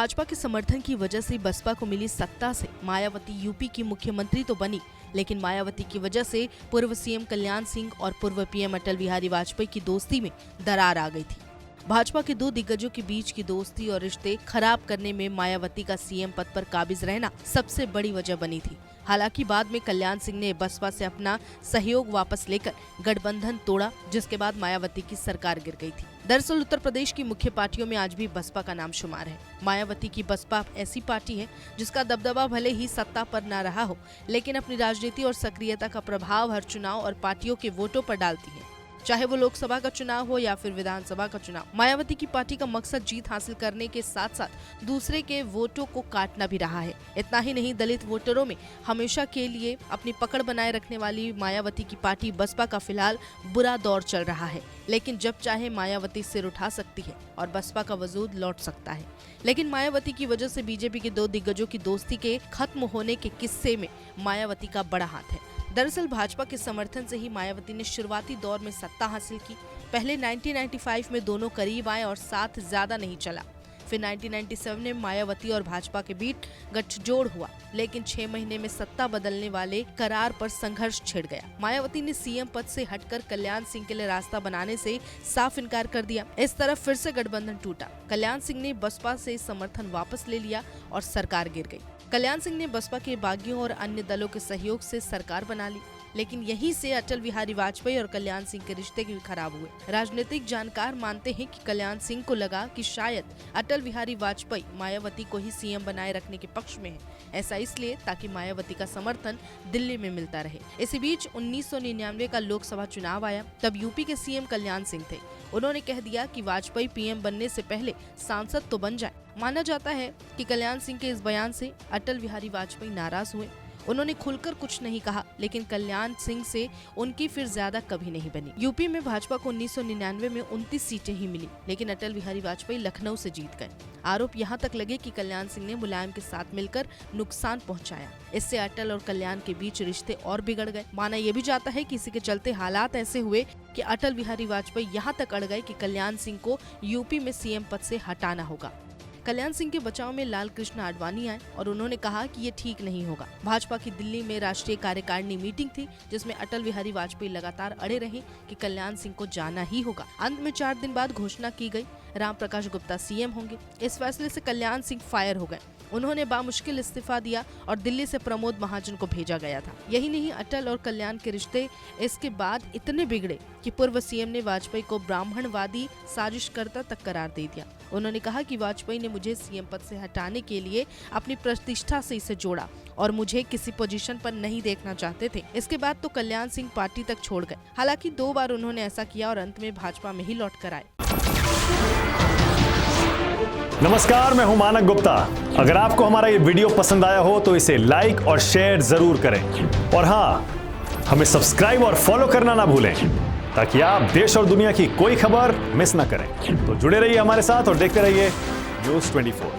भाजपा के समर्थन की वजह से बसपा को मिली सत्ता से मायावती यूपी की मुख्यमंत्री तो बनी, लेकिन मायावती की वजह से पूर्व सीएम कल्याण सिंह और पूर्व पीएम अटल बिहारी वाजपेयी की दोस्ती में दरार आ गई थी। भाजपा के दो दिग्गजों के बीच की दोस्ती और रिश्ते खराब करने में मायावती का सीएम पद पर काबिज रहना सबसे बड़ी वजह बनी थी। हालांकि बाद में कल्याण सिंह ने बसपा से अपना सहयोग वापस लेकर गठबंधन तोड़ा, जिसके बाद मायावती की सरकार गिर गई थी। दरअसल उत्तर प्रदेश की मुख्य पार्टियों में आज भी बसपा का नाम शुमार है। मायावती की बसपा ऐसी पार्टी है जिसका दबदबा भले ही सत्ता पर न रहा हो, लेकिन अपनी राजनीति और सक्रियता का प्रभाव हर चुनाव और पार्टियों के वोटों पर डालती है, चाहे वो लोकसभा का चुनाव हो या फिर विधानसभा का चुनाव। मायावती की पार्टी का मकसद जीत हासिल करने के साथ साथ दूसरे के वोटों को काटना भी रहा है। इतना ही नहीं, दलित वोटरों में हमेशा के लिए अपनी पकड़ बनाए रखने वाली मायावती की पार्टी बसपा का फिलहाल बुरा दौर चल रहा है, लेकिन जब चाहे मायावती सिर उठा सकती है और बसपा का वजूद लौट सकता है। लेकिन मायावती की वजह से बीजेपी के दो दिग्गजों की दोस्ती के खत्म होने के किस्से में मायावती का बड़ा हाथ है। दरअसल भाजपा के समर्थन से ही मायावती ने शुरुआती दौर में सत्ता हासिल की। पहले 1995 में दोनों करीब आए और साथ ज्यादा नहीं चला। फिर 1997 में मायावती और भाजपा के बीच गठजोड़ हुआ, लेकिन 6 महीने में सत्ता बदलने वाले करार पर संघर्ष छिड़ गया। मायावती ने सीएम पद से हटकर कल्याण सिंह के लिए रास्ता बनाने से साफ इनकार कर दिया। इस तरफ फिर से गठबंधन टूटा। कल्याण सिंह ने बसपा से समर्थन वापस ले लिया और सरकार गिर गई। कल्याण सिंह ने बसपा के बागियों और अन्य दलों के सहयोग से सरकार बना ली, लेकिन यहीं से अटल बिहारी वाजपेयी और कल्याण सिंह के रिश्ते भी खराब हुए। राजनीतिक जानकार मानते हैं कि कल्याण सिंह को लगा कि शायद अटल बिहारी वाजपेयी मायावती को ही सीएम बनाए रखने के पक्ष में है। ऐसा इसलिए ताकि मायावती का समर्थन दिल्ली में मिलता रहे। इसी बीच 1999 का लोकसभा चुनाव आया। तब यूपी के सीएम कल्याण सिंह थे। उन्होंने कह दिया कि वाजपेयी पीएम बनने से पहले सांसद तो बन जाए। माना जाता है कि कल्याण सिंह के इस बयान से अटल बिहारी वाजपेयी नाराज हुए। उन्होंने खुलकर कुछ नहीं कहा, लेकिन कल्याण सिंह से उनकी फिर ज्यादा कभी नहीं बनी। यूपी में भाजपा को 1999 में 29 सीटें ही मिली, लेकिन अटल बिहारी वाजपेयी लखनऊ से जीत गए। आरोप यहाँ तक लगे कि कल्याण सिंह ने मुलायम के साथ मिलकर नुकसान पहुँचाया। इससे अटल और कल्याण के बीच रिश्ते और बिगड़ गए। माना यह भी जाता है कि इसी के चलते हालात ऐसे हुए कि अटल बिहारी वाजपेयी यहाँ तक अड़ गए कि कल्याण सिंह को यूपी में सीएम पद से हटाना होगा। कल्याण सिंह के बचाव में लाल कृष्ण आडवाणी आए और उन्होंने कहा कि ये ठीक नहीं होगा। भाजपा की दिल्ली में राष्ट्रीय कार्यकारिणी मीटिंग थी, जिसमें अटल बिहारी वाजपेयी लगातार अड़े रहे कि कल्याण सिंह को जाना ही होगा। अंत में 4 दिन बाद घोषणा की गई, राम प्रकाश गुप्ता सीएम होंगे। इस फैसले से कल्याण सिंह फायर हो गए। उन्होंने बामुश्किल इस्तीफा दिया और दिल्ली से प्रमोद महाजन को भेजा गया था। यही नहीं, अटल और कल्याण के रिश्ते इसके बाद इतने बिगड़े कि पूर्व सीएम ने वाजपेयी को ब्राह्मणवादी साजिशकर्ता तक करार दे दिया। उन्होंने कहा कि वाजपेयी ने मुझे सीएम पद से हटाने के लिए अपनी प्रतिष्ठा से इसे जोड़ा और मुझे किसी पोजीशन पर नहीं देखना चाहते थे। इसके बाद तो कल्याण सिंह पार्टी तक छोड़ गए। हालांकि 2 बार उन्होंने ऐसा किया और अंत में भाजपा में ही लौट कर आए। नमस्कार, मैं हूं मानक गुप्ता। अगर आपको हमारा ये वीडियो पसंद आया हो तो इसे लाइक और शेयर जरूर करें, और हाँ, हमें सब्सक्राइब और फॉलो करना ना भूलें ताकि आप देश और दुनिया की कोई खबर मिस ना करें। तो जुड़े रहिए हमारे साथ और देखते रहिए न्यूज़ 24।